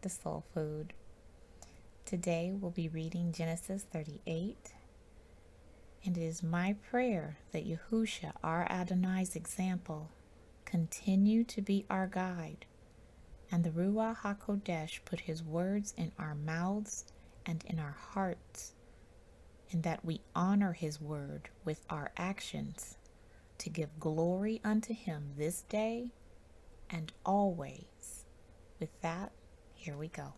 to Soul Food. Today we'll be reading Genesis 38, and it is my prayer that Yahusha, our Adonai's example, continue to be our guide, and the Ruach HaKodesh put his words in our mouths and in our hearts, and that we honor his word with our actions to give glory unto him this day and always. With that, here we go.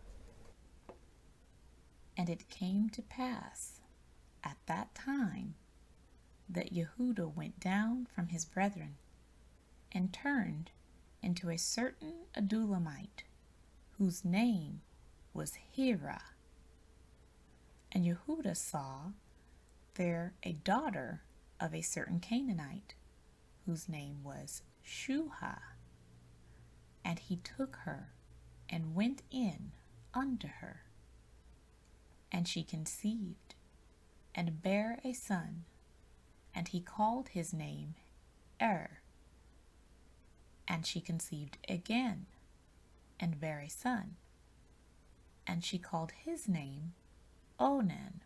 And it came to pass at that time that Yehuda went down from his brethren and turned into a certain Adulamite, whose name was Hira. And Yehuda saw there a daughter of a certain Canaanite, whose name was Shuha. And he took her and went in unto her. And she conceived and bare a son, and he called his name And she conceived again and bare a son, and she called his name Onan.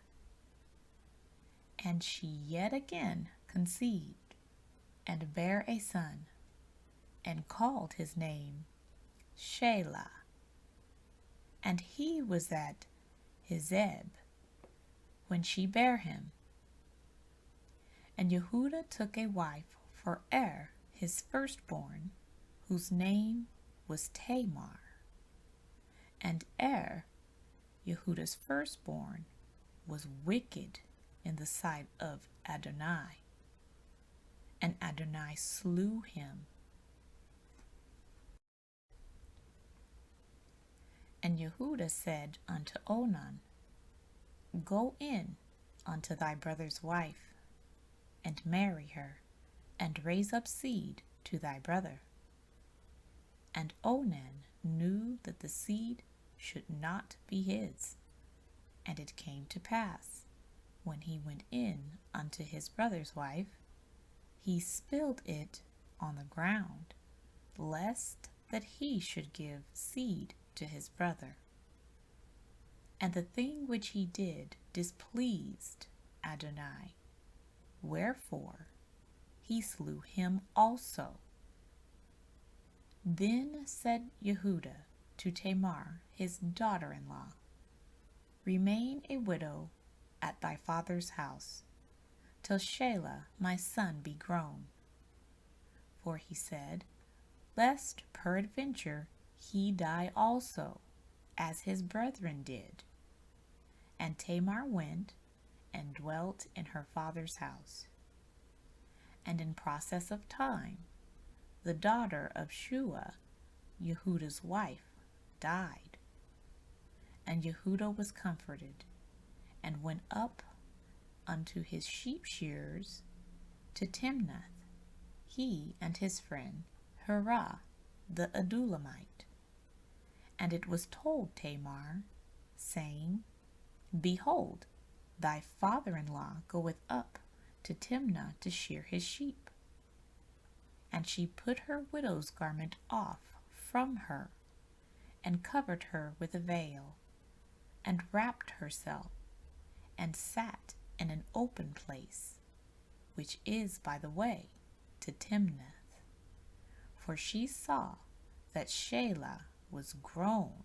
And she yet again conceived and bare a son, and called his name Shelah. And he was at Hezeb when she bare him. And Yehuda took a wife for his firstborn, whose name was Tamar. And Yehuda's firstborn, was wicked in the sight of Adonai, and Adonai slew him. And Yehuda said unto Onan, Go in unto thy brother's wife, and marry her, and raise up seed to thy brother. And Onan knew that the seed should not be his. And it came to pass, when he went in unto his brother's wife, he spilled it on the ground, lest that he should give seed to his brother. And the thing which he did displeased Adonai, wherefore he slew him also. Then said Yehuda to Tamar his daughter-in-law, Remain a widow at thy father's house, till Shelah my son be grown. For he said, Lest peradventure he die also, as his brethren did. And Tamar went and dwelt in her father's house. And in process of time, the daughter of Shua, Yehuda's wife, died. And Yehuda was comforted, and went up unto his sheep shearers to Timnath, he and his friend Hurrah the Adulamite. And it was told Tamar, saying, Behold, thy father-in-law goeth up to Timnah to shear his sheep. And she put her widow's garment off from her, and covered her with a veil, and wrapped herself, and sat in an open place, which is by the way to Timnath. For she saw that Shelah was grown,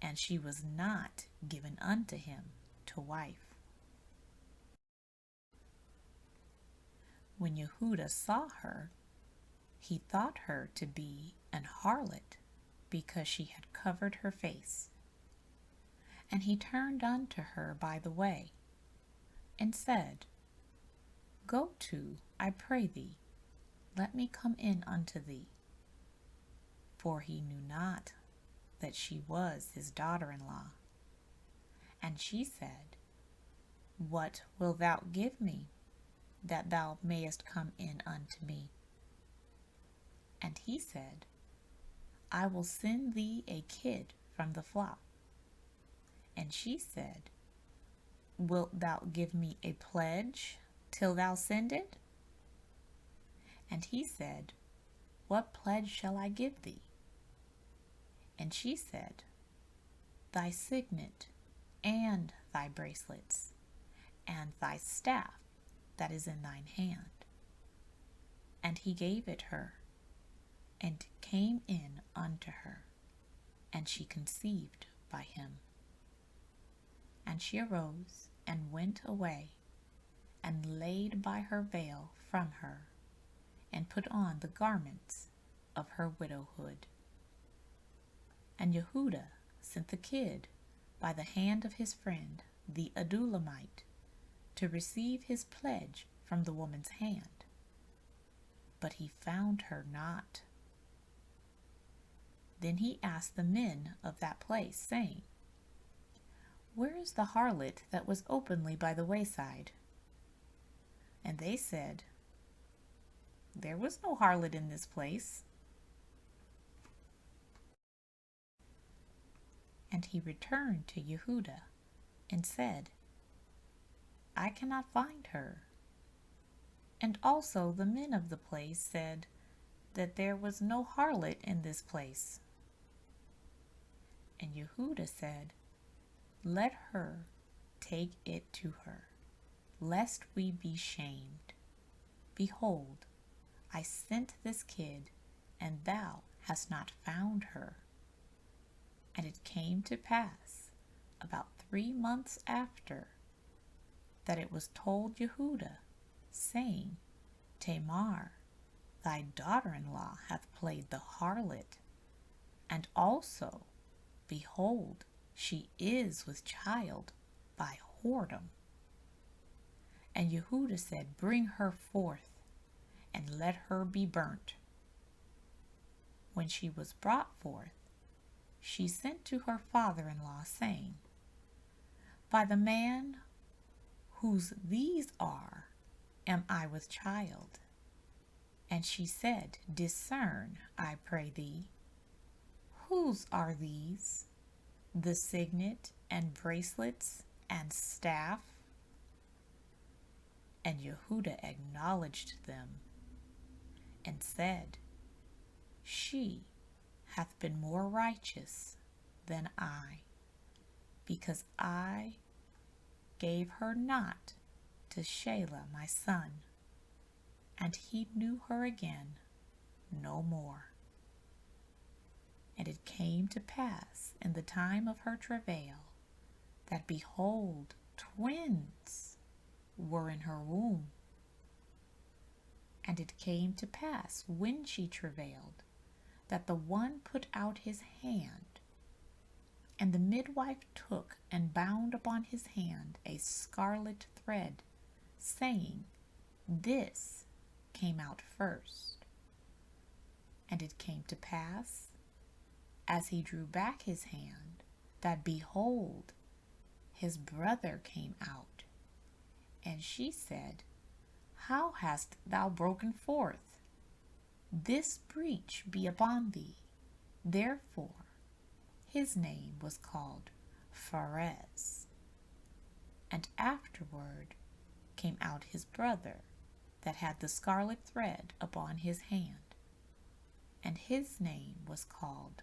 and she was not given unto him to wife. When Yehuda saw her, he thought her to be an harlot, because she had covered her face. And he turned unto her by the way, and said, Go to, I pray thee, let me come in unto thee. For he knew not that she was his daughter-in-law. And she said, What wilt thou give me, that thou mayest come in unto me? And he said, I will send thee a kid from the flock. And she said, Wilt thou give me a pledge till thou send it? And he said, What pledge shall I give thee? And she said, thy signet, and thy bracelets, and thy staff that is in thine hand. And he gave it her, and came in unto her, and she conceived by him. And she arose and went away, and laid by her veil from her, and put on the garments of her widowhood. And Yehuda sent the kid by the hand of his friend the Adullamite to receive his pledge from the woman's hand. But he found her not. Then he asked the men of that place, saying, Where is the harlot that was openly by the wayside? And they said, There was no harlot in this place. And he returned to Yehuda and said, I cannot find her. And also the men of the place said that there was no harlot in this place. And Yehuda said, Let her take it to her, lest we be shamed. Behold, I sent this kid, and thou hast not found her. And it came to pass, about 3 months after, that it was told Yehuda, saying, Tamar, thy daughter-in-law hath played the harlot, and also, behold, she is with child by whoredom. And Yehuda said, Bring her forth, and let her be burnt. When she was brought forth, she sent to her father-in-law, saying, By the man whose these are, am I with child. And she said, Discern, I pray thee, whose are these, the signet and bracelets and staff? And Yehuda acknowledged them, and said, She hath been more righteous than I, because I gave her not to Shelah my son, and he knew her again no more. And it came to pass in the time of her travail, that behold, twins were in her womb. And it came to pass when she travailed, that the one put out his hand, and the midwife took and bound upon his hand a scarlet thread, saying, This came out first. And it came to pass, as he drew back his hand, that behold, his brother came out. And she said, How hast thou broken forth? This breach be upon thee. Therefore his name was called Pharez. And afterward came out his brother that had the scarlet thread upon his hand, and his name was called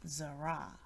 Zerah.